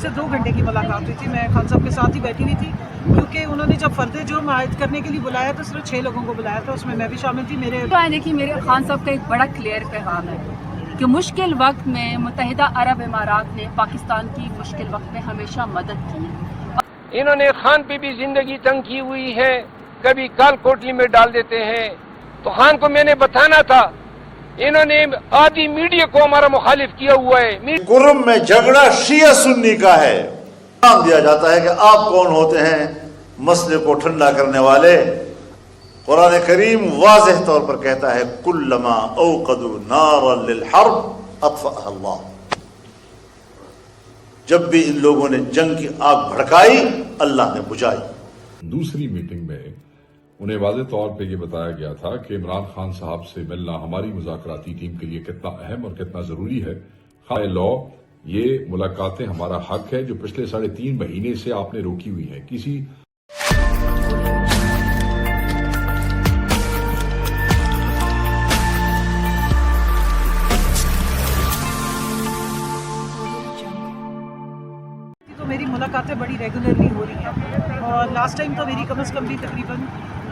से 2 घंटे की मुलाकात हुई थी। मैं खान साहब के साथ ही बैठी हुई थी, क्योंकि उन्होंने जब फर्द जुर्म आयद करने के लिए बुलाया तो सिर्फ 6 लोगों को बुलाया था, उसमें मैं भी शामिल थी। देखिए, मेरे खान साहब का एक बड़ा क्लियर पैगाम है कि मुश्किल वक्त में मुत्तहिदा अरब इमारात ने पाकिस्तान की मुश्किल वक्त में हमेशा मदद की है। इन्होंने खान पे भी जिंदगी तंग की हुई है, कभी काल कोटली में डाल देते हैं। तो खान को मैंने बताना था, इन्होंने आधी मीडिया को हमारा मुखालिफ किया हुआ है। कुर्म में झगड़ा शिया सुन्नी का है। नाम दिया जाता है कि आप कौन होते हैं मसले को ठंडा करने वाले। कुरान करीम वाज़ेह तौर पर कहता है कुल्लमा औक़दू नारन लिल हर्ब अत्फ़अहा अल्लाह। जब भी इन लोगों ने जंग की आग भड़काई, अल्लाह ने बुझाई। दूसरी मीटिंग में उन्हें वाज़ेह तौर पे ये बताया गया था कि इमरान खान साहब से मिलना हमारी मुज़ाकराती टीम के लिए कितना अहम और कितना ज़रूरी है। खाए लॉ ये मुलाकातें हमारा हक है जो पिछले 3.5 महीने से आपने रोकी हुई है। किसी मेरी मुलाकातें बड़ी रेगुलरली हो रही हैं, और लास्ट टाइम तो मेरी कम से कम भी तकरीबन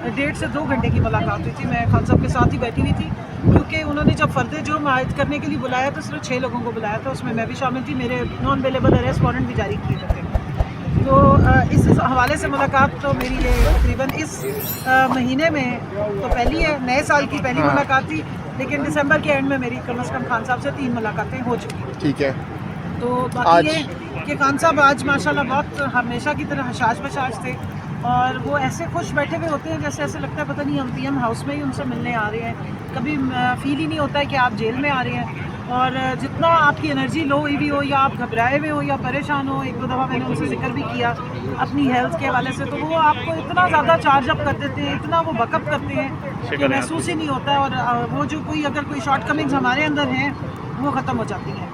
1.5 से 2 घंटे की मुलाकात हुई थी। मैं खान साहब के साथ ही बैठी हुई थी, क्योंकि उन्होंने जब फर्द जुर्म आयद करने के लिए बुलाया तो सिर्फ 6 लोगों को बुलाया था, उसमें मैं भी शामिल थी। मेरे नॉन अवेलेबल अरेस्ट वारंट भी जारी किए गए थे। तो इस हवाले से मुलाकात तो मेरी ये तकरीबन इस महीने में तो पहली है, नए साल की पहली मुलाकात थी, लेकिन दिसंबर के एंड में मेरी कम से कम खान साहब से 3 मुलाकातें हो चुकी हैं। ठीक है। तो बाकी ये कि खान साहब आज माशाल्लाह बहुत हमेशा की तरह हशाश बशाश थे, और वो ऐसे खुश बैठे हुए होते हैं जैसे ऐसे लगता है पता नहीं हम पीएम हाउस में ही उनसे मिलने आ रहे हैं। कभी फील ही नहीं होता है कि आप जेल में आ रहे हैं। और जितना आपकी एनर्जी लो हुई भी हो, या आप घबराए हुए हो या परेशान हो, 1-2 दफ़ा मैंने उनसे जिक्र भी किया अपनी हेल्थ के हवाले से, तो वो आपको इतना ज़्यादा चार्ज अप कर देते हैं, इतना वो बकअप करते हैं कि महसूस ही नहीं होता है। और वो जो अगर कोई शॉर्ट कमिंग्स हमारे अंदर हैं वो ख़त्म हो जाती हैं।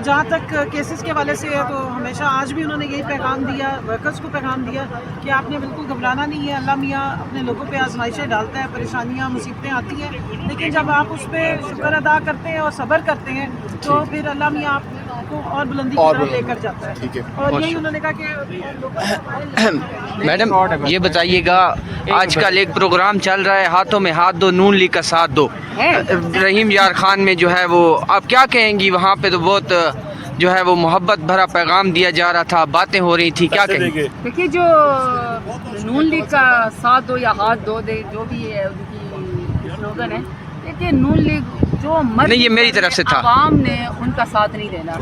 जहाँ तक केसेस के वाले से है, तो हमेशा आज भी उन्होंने यही पैगाम दिया, वर्कर्स को पैगाम दिया कि आपने बिल्कुल घबराना नहीं है। अल्लाह मियाँ अपने लोगों पे आजमाइशें डालता है, परेशानियाँ मुसीबतें आती हैं, लेकिन जब आप उस पर शुक्र अदा करते हैं और सब्र करते हैं तो फिर अल्लाह मियाँ आपको और बुलंदी की तरफ लेकर जाता है। ठीक है। और यही उन्होंने कहा कि मैडम ये बताइएगा, आजकल एक प्रोग्राम चल रहा है हाथों में हाथ दो नून लीग का साथ दो, रहीम यार खान में जो है वो आप क्या कहेंगी? वहाँ पे तो बहुत जो है वो मोहब्बत भरा पैगाम दिया जा रहा था, बातें हो रही थी, क्या कहेंगे? देखिए, जो नून लीग का साथ दो या हाथ दो दे, जो भी है उनकी स्लोगन है, देखिए नून लीग जो नहीं, ये मेरी तरफ से था, आवाम ने उनका साथ नहीं देना।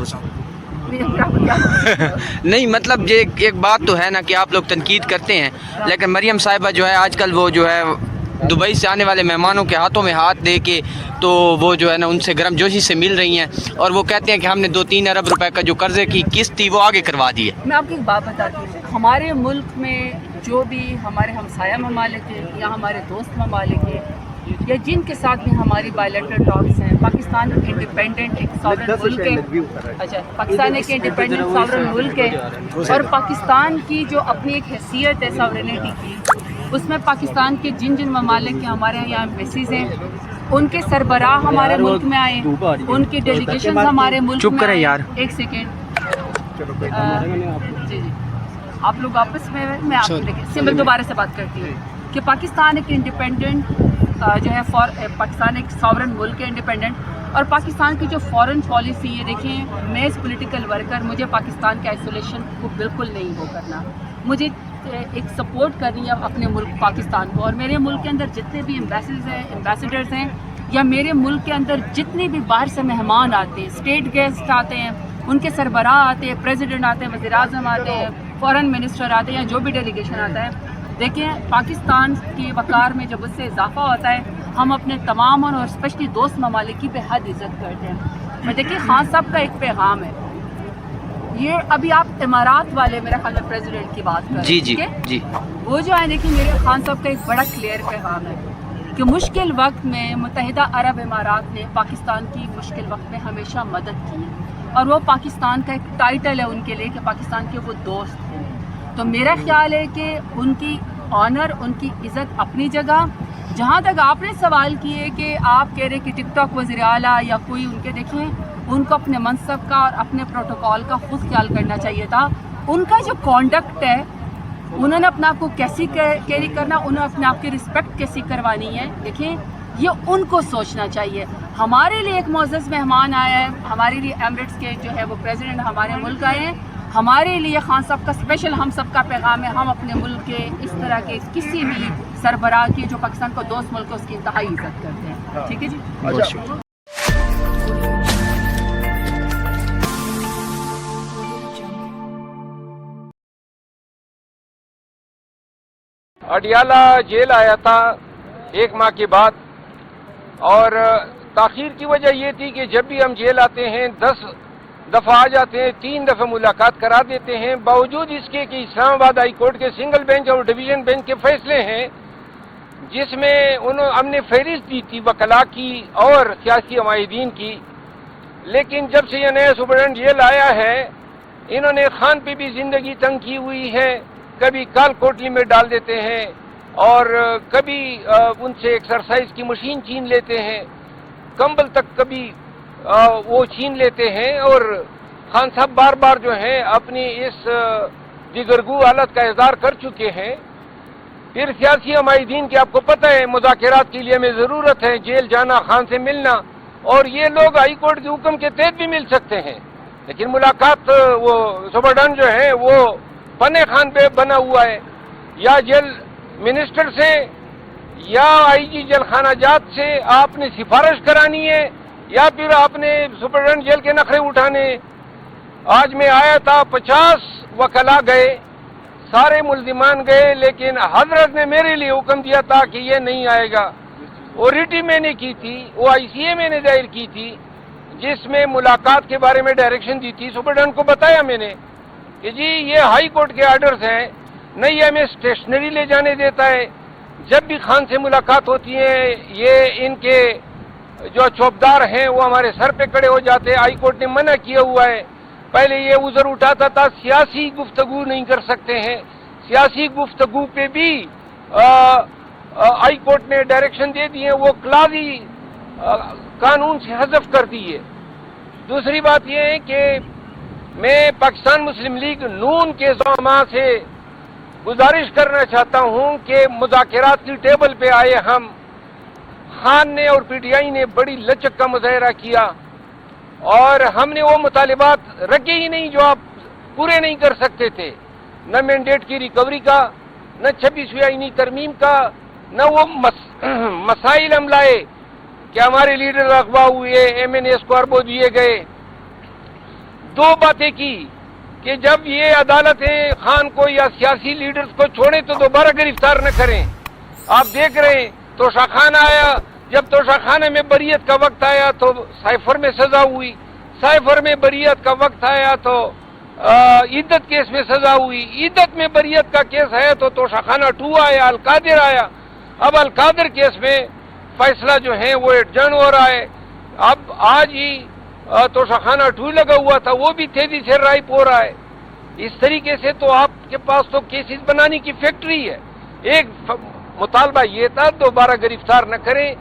नहीं मतलब ये एक बात तो है ना कि आप लोग तनकीद करते हैं, लेकिन मरियम साहिबा जो है आजकल वो जो है दुबई से आने वाले मेहमानों के हाथों में हाथ दे के तो वो जो है ना उनसे गर्मजोशी से मिल रही हैं, और वो कहते हैं कि हमने 2-3 अरब रुपए का जो कर्जे की किस्त थी वो आगे करवा दी है। मैं आपको एक बात बताती हूँ, हमारे मुल्क में जो भी हमारे हमसाया ममालिक हैं या हमारे दोस्त ममालिक हैं या जिनके साथ भी हमारी बायलैटरल टॉक्स हैं, पाकिस्तान इंडिपेंडेंट एक सॉवरेन मुल्क है। अच्छा, पाकिस्तान एक इंडिपेंडेंट सॉवरेन मुल्क है, और पाकिस्तान की जो अपनी एक हैसियत है सॉवरेनिटी की, उसमें पाकिस्तान के जिन जिन ममालिक के हमारे यहाँ एम्बेसीज हैं, उनके सरबराह हमारे मुल्क में आए, उनके डेलीगेशन हमारे मुल्क में। चुप करें यार, एक सेकेंड जी, आप लोग आपस में, मैं आपको देखिए सिंबल दोबारा से बात करती हूँ कि पाकिस्तान एक इंडिपेंडेंट जो है पाकिस्तान एक सॉवरेन मुल्क है, इंडिपेंडेंट, और पाकिस्तान की जो फॉरेन पॉलिसी है, देखिए मैं एज पोलिटिकल वर्कर, मुझे पाकिस्तान के आइसोलेशन को बिल्कुल नहीं वो करना, मुझे एक सपोर्ट करनी है अपने मुल्क पाकिस्तान को। और मेरे मुल्क के अंदर जितने भी एम्बेसडर्स हैं या मेरे मुल्क के अंदर जितने भी बाहर से मेहमान आते हैं, स्टेट गेस्ट आते हैं, उनके सरबराह आते हैं, प्रेसिडेंट आते हैं, वज़ीर-ए-आज़म आते हैं, फॉरेन मिनिस्टर आते हैं, या जो भी डेलीगेशन आता है, देखिए पाकिस्तान के वक़ार में जब उससे इजाफा होता है, हम अपने तमाम और स्पेशली दोस्त ममालिक की बेहद इज़्ज़त करते हैं। मैं देखिए खान साहब का एक पैगाम है, ये अभी आप इमारात वाले मेरा ख्याल में प्रेसिडेंट की बात कर रहे हैं, जी जी, वो जो है देखिए मेरे खान साहब का एक बड़ा क्लियर पैगाम है कि मुश्किल वक्त में मुत्तहिदा अरब इमारात ने पाकिस्तान की मुश्किल वक्त में हमेशा मदद की है, और वो पाकिस्तान का एक टाइटल है उनके लिए कि पाकिस्तान के वो दोस्त हैं। तो मेरा ख्याल है कि उनकी ऑनर, उनकी इज़्ज़त अपनी जगह। जहाँ तक आपने सवाल किए कि आप कह रहे कि टिकटॉक वज़ीर आला या कोई उनके, देखिए उनको अपने मनसब का और अपने प्रोटोकॉल का खुद ख्याल करना चाहिए था। उनका जो कॉन्डक्ट है, उन्होंने अपने आप को कैसी कैरी करना, उन्हें अपने आप की रिस्पेक्ट कैसी करवानी है, देखिए ये उनको सोचना चाहिए। हमारे लिए एक मोअज़्ज़ज़ मेहमान आया है, हमारे लिए एमिरेट्स के जो है वो प्रेसिडेंट हमारे मुल्क आए हैं। हमारे लिए खान साहब का स्पेशल हम सब का पैगाम है, हम अपने मुल्क के इस तरह के किसी भी सरबराह की जो पाकिस्तान को दोस्त मुल्क है उसकी इंतहाई इज्जत करते हैं। ठीक है जी। बहुत शुक्रिया। अडियाला जेल आया था 1 माह के बाद, और ताखीर की वजह ये थी कि जब भी हम जेल आते हैं 10 दफ़ा आ जाते हैं, 3 दफ़ा मुलाकात करा देते हैं, बावजूद इसके कि इस्लामाबाद हाई कोर्ट के सिंगल बेंच और डिवीज़न बेंच के फैसले हैं जिसमें हमने फहरिस्त दी थी वकला की और सियासी हमायदीन की। लेकिन जब से ये नया सुपरिटेंडेंट जेल आया है, इन्होंने खान पे भी ज़िंदगी तंग की हुई है। कभी काल कोटली में डाल देते हैं और कभी उनसे एक्सरसाइज की मशीन छीन लेते हैं, कंबल तक कभी वो छीन लेते हैं। और खान साहब बार बार जो है अपनी इस दिगरगू हालत का इज़हार कर चुके हैं। फिर सियासी हमायदीन की आपको पता है मुज़ाकरात के लिए हमें ज़रूरत है जेल जाना, खान से मिलना, और ये लोग हाई कोर्ट के हुक्म के तहत भी मिल सकते हैं, लेकिन मुलाकात वो सुपरिटेंडेंट जो है वो पने खान पे बना हुआ है, या जेल मिनिस्टर से या आईजी जेल खाना जात से आपने सिफारिश करानी है या फिर आपने सुपरिटेंडेंट जेल के नखरे उठाने। आज मैं आया था, 50 वकला गए, सारे मुल्जिमान गए, लेकिन हजरत ने मेरे लिए हुक्म दिया था कि ये नहीं आएगा। वो रिटी मैंने की थी, वो ICA मैंने दायर की थी, जिसमें मुलाकात के बारे में डायरेक्शन दी थी। सुपरिटेंडेंट को बताया मैंने कि जी ये हाई कोर्ट के आर्डर्स हैं, नहीं हमें स्टेशनरी ले जाने देता है। जब भी खान से मुलाकात होती है, ये इनके जो चौकीदार हैं वो हमारे सर पे खड़े हो जाते हैं। हाई कोर्ट ने मना किया हुआ है, पहले ये उज़र उठाता था सियासी गुफ्तगू नहीं कर सकते हैं, सियासी गुफ्तगू पे भी हाई कोर्ट ने डायरेक्शन दे दिए, वो क्लाजी कानून से हज़फ कर दी है। दूसरी बात यह है कि मैं पाकिस्तान मुस्लिम लीग नून के ज़ुअमा से गुजारिश करना चाहता हूं कि मुज़ाकरात की टेबल पे आए हम। खान ने और PTI ने बड़ी लचक का मुजाहरा किया और हमने वो मुतालिबात रखे ही नहीं जो आप पूरे नहीं कर सकते थे, न मैंडेट की रिकवरी का, न 26वीं आईनी तरमीम का, न वो मसाइल हम लाए कि हमारे लीडर अगवा हुए, MNAs को अरबों दिए गए। 2 बातें की कि जब ये अदालतें खान को या सियासी लीडर्स को छोड़े तो दोबारा गिरफ्तार न करें। आप देख रहे हैं तोशा खाना आया, जब तोशा खाने में बरियत का वक्त आया तो साइफर में सजा हुई, साइफर में बरियत का वक्त आया तो इद्दत केस में सजा हुई, इद्दत में बरियत का केस आया तो तोशा खाना 2 आया, अलकादिर आया। अब अलकादिर केस में फैसला जो है वो एडजर्न हो रहा है। अब आज ही तोशाखाना 2 लगा हुआ था, वो भी तेजी से राइप हो रहा है। इस तरीके से तो आपके पास तो केसेस बनाने की फैक्ट्री है। एक मुतालबा ये था दोबारा गिरफ्तार न करें,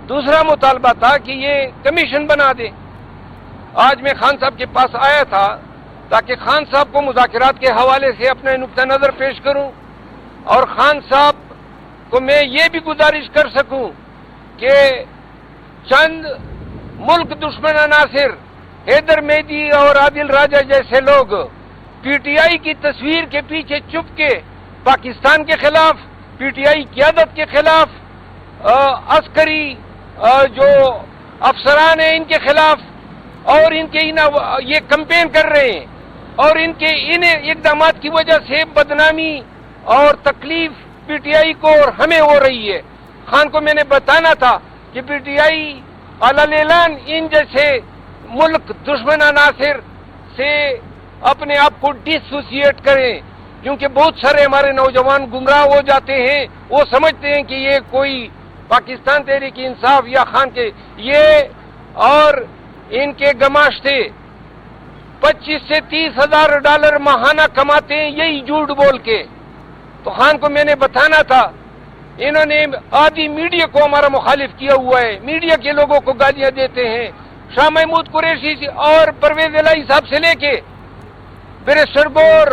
दूसरा मुतालबा था कि ये कमीशन बना दे। आज मैं खान साहब के पास आया था ताकि खान साहब को मुज़ाकरात के हवाले से अपना नुक्ता नज़र पेश करूं और खान साहब को मैं ये भी गुजारिश कर सकूं कि चंद मुल्क दुश्मन अनासिर हैदर मेहदी और आदिल राजा जैसे लोग PTI की तस्वीर के पीछे छुप के पाकिस्तान के खिलाफ, PTI क़यादत के खिलाफ, अस्करी जो अफसरान हैं इनके खिलाफ और इनके ये कैंपेन कर रहे हैं और इनके इन इक़दामात की वजह से बदनामी और तकलीफ PTI को और हमें हो रही है। खान को मैंने बताना था कि PTI अलालेलान इन जैसे मुल्क दुश्मन अनासिर से अपने आप को डिसोसिएट करें, क्योंकि बहुत सारे हमारे नौजवान गुमराह हो जाते हैं। वो समझते हैं कि ये कोई पाकिस्तान तहरीक इंसाफ या खान के ये और इनके गमाश्ते 25 से 30 हजार डॉलर माहाना कमाते हैं, यही झूठ बोल के। तो खान को मैंने बताना था, इन्होंने आधी मीडिया को हमारा मुखालिफ किया हुआ है, मीडिया के लोगों को गालियां देते हैं, शाह महमूद कुरैशी और परवेज इलाही साहब से लेके बैरिस्टर गौर,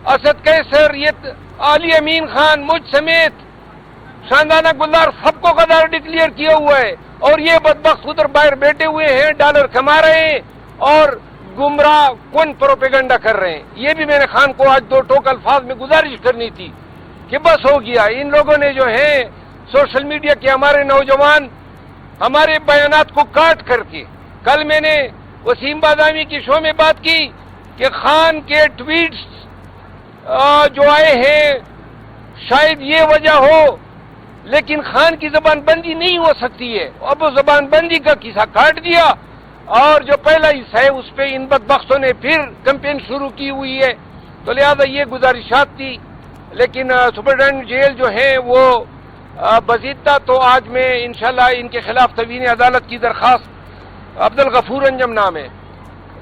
असद कैसर, ये अली अमीन खान, मुझ समेत शानदाना गुलजार, सबको गद्दार डिक्लेयर किया हुआ है। और ये बदबख्त उधर बाहर बैठे हुए हैं, डॉलर कमा रहे हैं और गुमराह कौन प्रोपेगेंडा कर रहे हैं। ये भी मैंने खान को आज दो टोक अल्फाज में गुजारिश करनी थी कि बस हो गया। इन लोगों ने जो है सोशल मीडिया के हमारे नौजवान हमारे बयानात को काट करके, कल मैंने वसीम बादामी की शो में बात की कि खान के ट्वीट्स जो आए हैं शायद ये वजह हो, लेकिन खान की जबान बंदी नहीं हो सकती है। अब वो जबान बंदी का किस्सा काट दिया और जो पहला हिस्सा है उस पर इन बदबख्तों ने फिर कैंपेन शुरू की हुई है। तो लिहाजा ये गुजारिशात थी। लेकिन सुपरिटेंडेंट जेल जो है वो बजीता, तो आज मैं इंशाल्लाह इनके खिलाफ तवीन अदालत की दरख्वास्त, अब्दुल गफूर अंजम नाम है,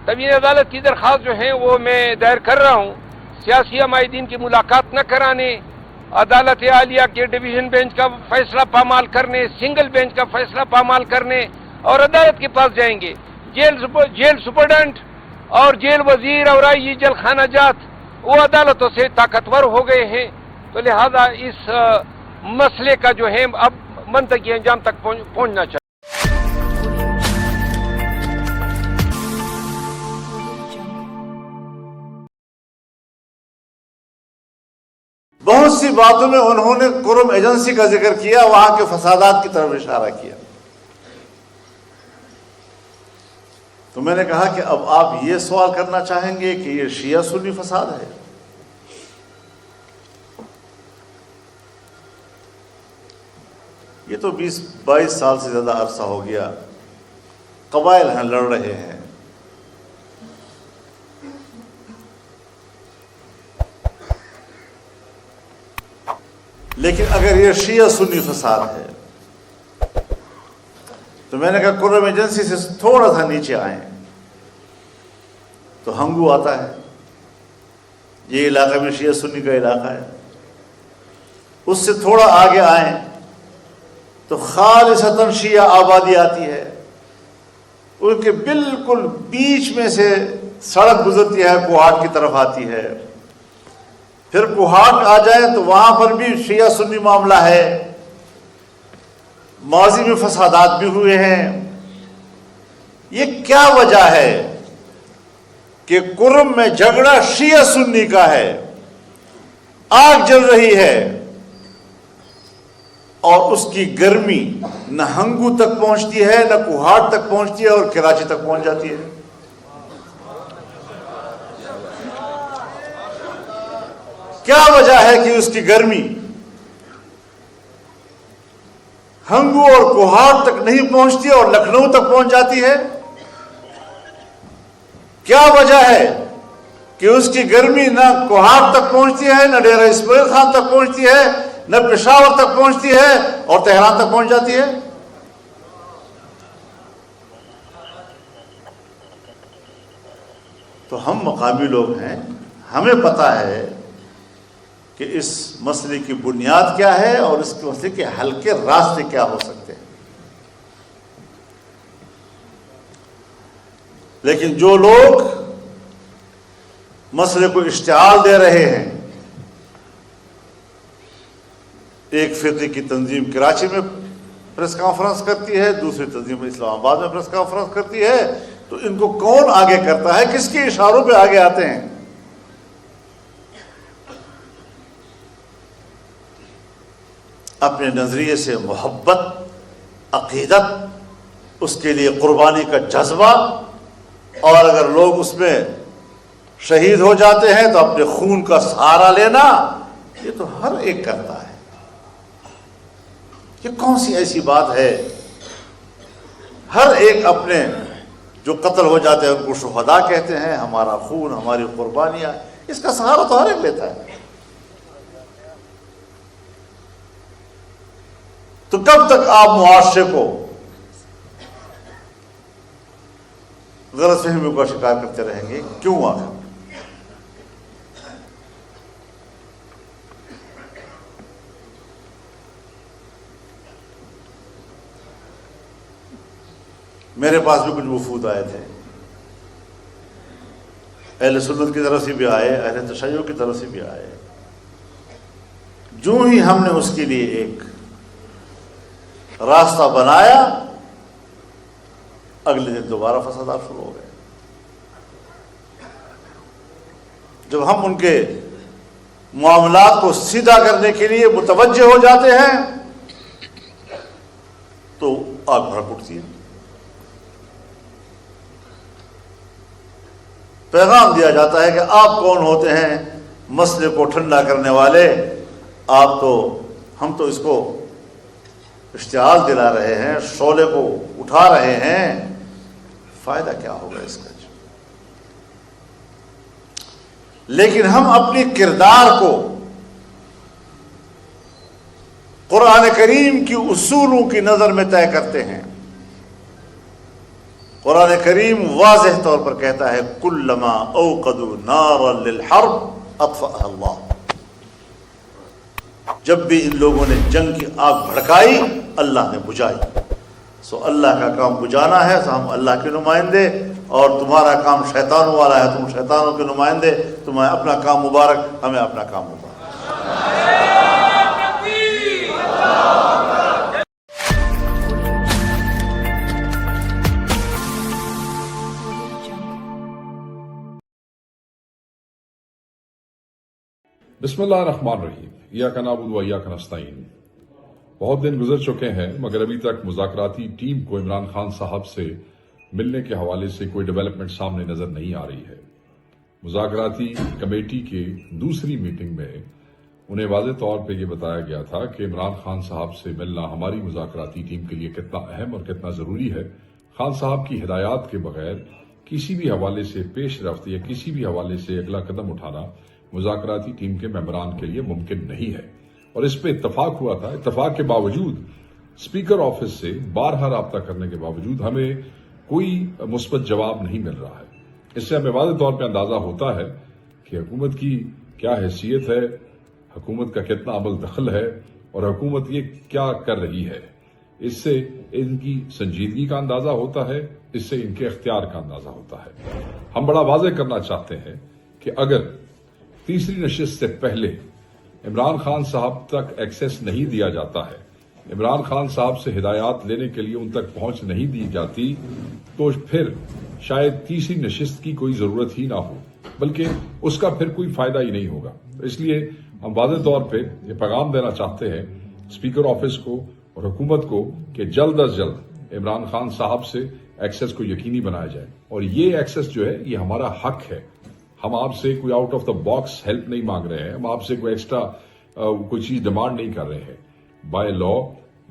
तवीन अदालत की दरख्वास्त जो है वो मैं दायर कर रहा हूँ। सियासी हमायदीन की मुलाकात न कराने, अदालत आलिया के डिवीजन बेंच का फैसला पामाल करने, सिंगल बेंच का फैसला पामाल करने और अदालत के पास जाएंगे। जेल सुपरडेंट और जेल वजीर और आई जेल खाना जात वो अदालतों से ताकतवर हो गए हैं। तो लिहाजा इस मसले का जो है अब मंतकी अंजाम तक पहुंचना चाहिए। बहुत सी बातों में उन्होंने कुरम एजेंसी का जिक्र किया, वहां के फसादात की तरफ इशारा किया। तो मैंने कहा कि अब आप ये सवाल करना चाहेंगे कि ये शिया सुन्नी फसाद है? ये तो 20-22 साल से ज्यादा अरसा हो गया कबाइल हैं, लड़ रहे हैं। लेकिन अगर ये शिया सुन्नी फसाद है तो मैंने कहा कुरम एजेंसी से थोड़ा सा नीचे आए तो हंगू आता है। ये इलाका में शिया सुन्नी का इलाका है। उससे थोड़ा आगे आए तो खालिसतन शिया आबादी आती है। उनके बिल्कुल बीच में से सड़क गुजरती है, कुहाट की तरफ आती है। फिर कुहाट आ जाए तो वहां पर भी शिया सुन्नी मामला है। माजी में फसादात भी हुए हैं। ये क्या वजह है कि कुरम में झगड़ा शिया सुन्नी का है, आग जल रही है और उसकी गर्मी न हंगू तक पहुंचती है, न कुहाट तक पहुंचती है और कराची तक पहुंच जाती है। क्या वजह है कि उसकी गर्मी हंगू और कुहाट तक नहीं पहुंचती और लखनऊ तक पहुंच जाती है? क्या वजह है कि उसकी गर्मी न कुहाट तक पहुंचती है, न डेरा इस्माइल खान तक पहुंचती है, न पेशावर तक पहुंचती है और तेहरान तक पहुंच जाती है? तो हम मकामी लोग हैं, हमें पता है कि इस मसले की बुनियाद क्या है और इस मसले के हल के रास्ते क्या हो सकते हैं। लेकिन जो लोग मसले को इश्तिहाल दे रहे हैं, एक फिक्री की तंजीम कराची में प्रेस कॉन्फ्रेंस करती है, दूसरी तंजीम इस्लामाबाद में प्रेस कॉन्फ्रेंस करती है, तो इनको कौन आगे करता है, किसके इशारों पे आगे आते हैं? अपने नजरिए से मोहब्बत, अकीदत, उसके लिए कुर्बानी का जज्बा, और अगर लोग उसमें शहीद हो जाते हैं तो अपने खून का सहारा लेना, ये तो हर एक करता है। ये कौन सी ऐसी बात है? हर एक अपने जो कत्ल हो जाते हैं उनको शुहदा कहते हैं, हमारा खून, हमारी कुर्बानियां, इसका सहारा तो हर एक लेता है। तो कब तक आप मुआशरे को गलतफहमियों का शिकार करते रहेंगे? क्यों आखिर? میرے پاس بھی کچھ وفود آئے تھے، اہل سنت کی طرف سے بھی آئے، اہل تشیع کی طرف سے بھی آئے۔ جو ہی ہم نے اس کے لیے ایک راستہ بنایا، اگلے دن دوبارہ فسادات شروع ہو گئے۔ جب ہم ان کے معاملات کو سیدھا کرنے کے لیے متوجہ ہو جاتے ہیں تو آگ بھڑک اٹھتی ہے۔ پیغام دیا جاتا ہے کہ آپ کون ہوتے ہیں مسئلے کو ٹھنڈا کرنے والے؟ ہم تو اس کو اشتعال دلا رہے ہیں، شعلے کو اٹھا رہے ہیں، فائدہ کیا ہوگا اس کا؟ لیکن ہم اپنی کردار کو قرآن کریم کی اصولوں کی نظر میں طے کرتے ہیں۔ قرآن کریم واضح طور پر کہتا ہے کلما اوقدوا نارا للحرب اطفأها اللہ، جب بھی ان لوگوں نے جنگ کی آگ بھڑکائی اللہ نے بجھائی۔ سو اللہ کا کام بجھانا ہے، تو ہم اللہ کے نمائندے، اور تمہارا کام شیطانوں والا ہے، تم شیطانوں کے نمائندے، تمہیں اپنا کام مبارک، ہمیں اپنا کام مبارک۔ بسم اللہ الرحمن الرحیم، ایاک نعبد و ایاک نستعین۔ بہت دن گزر چکے ہیں مگر ابھی تک مذاکراتی ٹیم کو عمران خان صاحب سے ملنے کے حوالے سے کوئی ڈیولپمنٹ سامنے نظر نہیں آ رہی ہے۔ مذاکراتی کمیٹی کے دوسری میٹنگ میں انہیں واضح طور پہ یہ بتایا گیا تھا کہ عمران خان صاحب سے ملنا ہماری مذاکراتی ٹیم کے لیے کتنا اہم اور کتنا ضروری ہے۔ خان صاحب کی ہدایات کے بغیر کسی بھی حوالے سے پیش رفت یا کسی بھی حوالے سے اگلا قدم اٹھانا مذاکراتی ٹیم کے ممبران کے لیے ممکن نہیں ہے، اور اس پہ اتفاق ہوا تھا۔ اتفاق کے باوجود اسپیکر آفس سے بارہا رابطہ کرنے کے باوجود ہمیں کوئی مثبت جواب نہیں مل رہا ہے۔ اس سے ہمیں واضح طور پہ اندازہ ہوتا ہے کہ حکومت کی کیا حیثیت ہے، حکومت کا کتنا عمل دخل ہے، اور حکومت یہ کیا کر رہی ہے۔ اس سے ان کی سنجیدگی کا اندازہ ہوتا ہے، اس سے ان کے اختیار کا اندازہ ہوتا ہے۔ ہم بڑا واضح کرنا چاہتے ہیں کہ اگر تیسری نشست سے پہلے عمران خان صاحب تک ایکسیس نہیں دیا جاتا ہے، عمران خان صاحب سے ہدایات لینے کے لیے ان تک پہنچ نہیں دی جاتی، تو پھر شاید تیسری نشست کی کوئی ضرورت ہی نہ ہو، بلکہ اس کا پھر کوئی فائدہ ہی نہیں ہوگا۔ اس لیے ہم واضح طور پہ یہ پیغام دینا چاہتے ہیں اسپیکر آفس کو اور حکومت کو کہ جلد از جلد عمران خان صاحب سے ایکسیس کو یقینی بنایا جائے، اور یہ ایکسیس جو ہے یہ ہمارا حق ہے۔ ہم آپ سے کوئی out of the box help نہیں مانگ رہے ہیں، ہم آپ سے کوئی ایکسٹرا کوئی چیز ڈیمانڈ نہیں کر رہے ہیں۔ بائی لا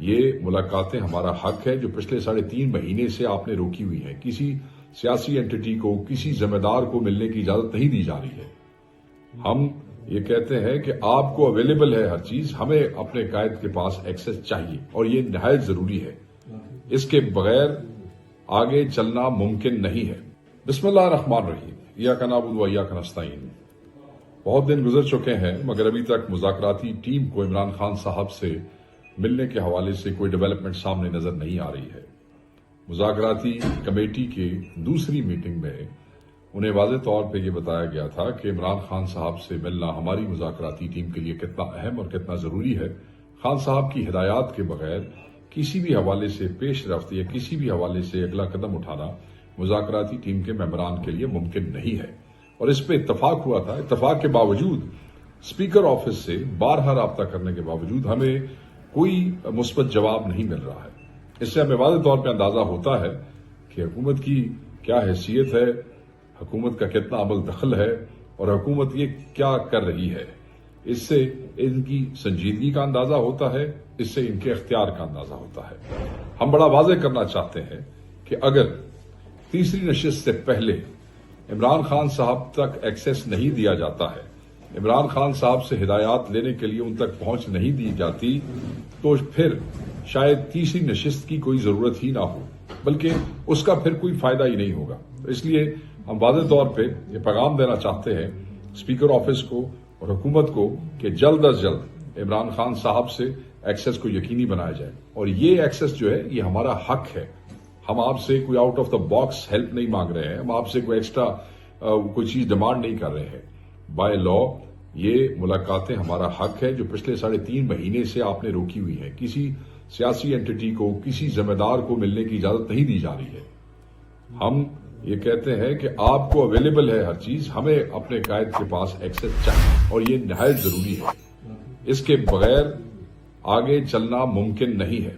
یہ ملاقاتیں ہمارا حق ہے جو پچھلے 3.5 مہینے سے آپ نے روکی ہوئی ہے۔ کسی سیاسی اینٹی کو، کسی ذمہ دار کو ملنے کی اجازت نہیں دی جا رہی ہے۔ ہم یہ کہتے ہیں کہ آپ کو اویلیبل ہے ہر چیز، ہمیں اپنے قائد کے پاس ایکسیس چاہیے، اور یہ نہایت ضروری ہے۔ اس کے بغیر آگے چلنا ممکن نہیں ہے۔ بسم اللہ الرحمن الرحیم، ایاک نعبد و ایاک نستعین۔ بہت دن گزر چکے ہیں مگر ابھی تک مذاکراتی ٹیم کو عمران خان صاحب سے ملنے کے حوالے سے کوئی ڈیولپمنٹ سامنے نظر نہیں آ رہی ہے۔ مذاکراتی کمیٹی کے دوسری میٹنگ میں انہیں واضح طور پہ یہ بتایا گیا تھا کہ عمران خان صاحب سے ملنا ہماری مذاکراتی ٹیم کے لیے کتنا اہم اور کتنا ضروری ہے۔ خان صاحب کی ہدایات کے بغیر کسی بھی حوالے سے پیش رفت یا کسی بھی حوالے سے اگلا قدم اٹھانا مذاکراتی ٹیم کے ممبران کے لیے ممکن نہیں ہے، اور اس پہ اتفاق ہوا تھا۔ اتفاق کے باوجود اسپیکر آفس سے بارہا رابطہ کرنے کے باوجود ہمیں کوئی مثبت جواب نہیں مل رہا ہے۔ اس سے ہمیں واضح طور پہ اندازہ ہوتا ہے کہ حکومت کی کیا حیثیت ہے، حکومت کا کتنا عمل دخل ہے، اور حکومت یہ کیا کر رہی ہے۔ اس سے ان کی سنجیدگی کا اندازہ ہوتا ہے، اس سے ان کے اختیار کا اندازہ ہوتا ہے۔ ہم بڑا واضح کرنا چاہتے ہیں کہ اگر تیسری نشست سے پہلے عمران خان صاحب تک ایکسیس نہیں دیا جاتا ہے، عمران خان صاحب سے ہدایات لینے کے لیے ان تک پہنچ نہیں دی جاتی، تو پھر شاید تیسری نشست کی کوئی ضرورت ہی نہ ہو، بلکہ اس کا پھر کوئی فائدہ ہی نہیں ہوگا۔ اس لیے ہم واضح طور پہ یہ پیغام دینا چاہتے ہیں اسپیکر آفس کو اور حکومت کو کہ جلد از جلد عمران خان صاحب سے ایکسیس کو یقینی بنایا جائے، اور یہ ایکسیس جو ہے یہ ہمارا حق ہے۔ हम आपसे कोई out of the box help नहीं मांग रहे हैं, हम आपसे कोई एक्स्ट्रा कोई चीज डिमांड नहीं कर रहे हैं। बाय लॉ ये मुलाकातें हमारा हक है जो पिछले 3.5 महीने से आपने रोकी हुई है। किसी सियासी एंटिटी को, किसी जिम्मेदार को मिलने की इजाजत नहीं दी जा रही है। हम ये कहते हैं कि आपको अवेलेबल है हर चीज, हमें अपने कायद के पास एक्सेस चाहिए और ये निहायत जरूरी है। इसके बगैर आगे चलना मुमकिन नहीं है।